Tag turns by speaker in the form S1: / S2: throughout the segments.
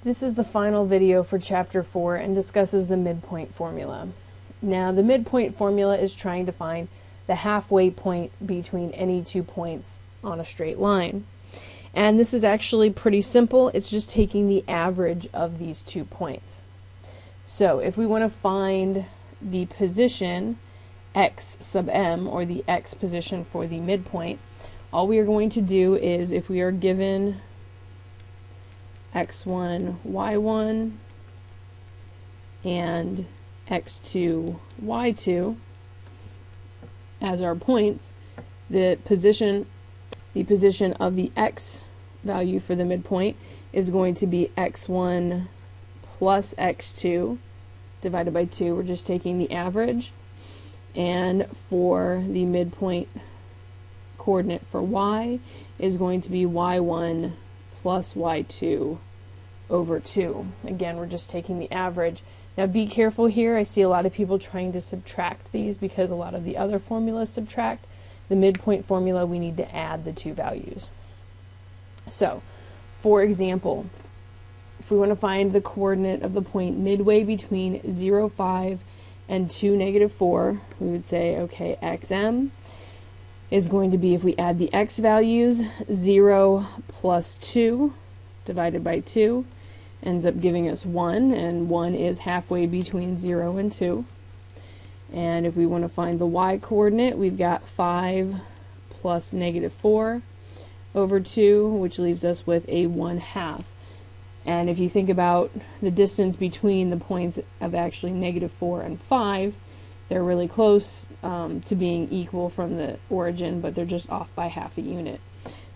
S1: This is the final video for Chapter 4 and discusses the midpoint formula. Now, the midpoint formula is trying to find the halfway point between any 2 points on a straight line. And this is actually pretty simple. It's just taking the average of these 2 points. So if we want to find the position x sub m, or the x position for the midpoint, all we are going to do is, if we are given x1, y1, and x2, y2 as our points, the position of the x value for the midpoint is going to be x1 plus x2 divided by 2. We're just taking the average. And for the midpoint coordinate for y is going to be y1 plus y2 over 2. Again, we're just taking the average. Now be careful here. I see a lot of people trying to subtract these because a lot of the other formulas subtract. The midpoint formula, we need to add the 2 values. So, for example, if we want to find the coordinate of the point midway between 0, 5 and 2, negative 4, we would say, okay, xm is going to be, if we add the x values, 0 plus 2 divided by 2 ends up giving us 1, and 1 is halfway between 0 and 2. And if we want to find the y coordinate, we've got 5 plus negative 4 over 2, which leaves us with a 1/2. And if you think about the distance between the points of actually negative 4 and 5, they're really close to being equal from the origin, but they're just off by half a unit.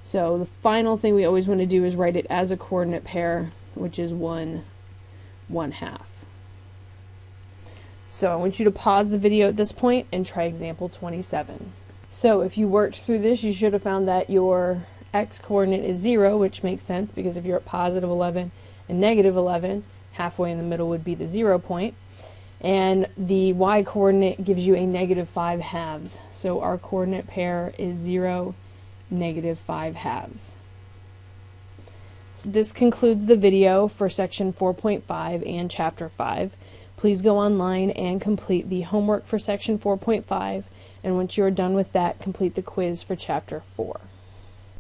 S1: So the final thing we always want to do is write it as a coordinate pair, which is 1, 1/2. So I want you to pause the video at this point and try example 27. So if you worked through this, you should have found that your x coordinate is 0, which makes sense because if you're at positive 11 and negative 11, halfway in the middle would be the 0 point. And the y coordinate gives you a negative 5/2. So our coordinate pair is 0, negative 5/2. So this concludes the video for section 4.5 and chapter 5. Please go online and complete the homework for section 4.5, and once you are done with that, complete the quiz for chapter 4.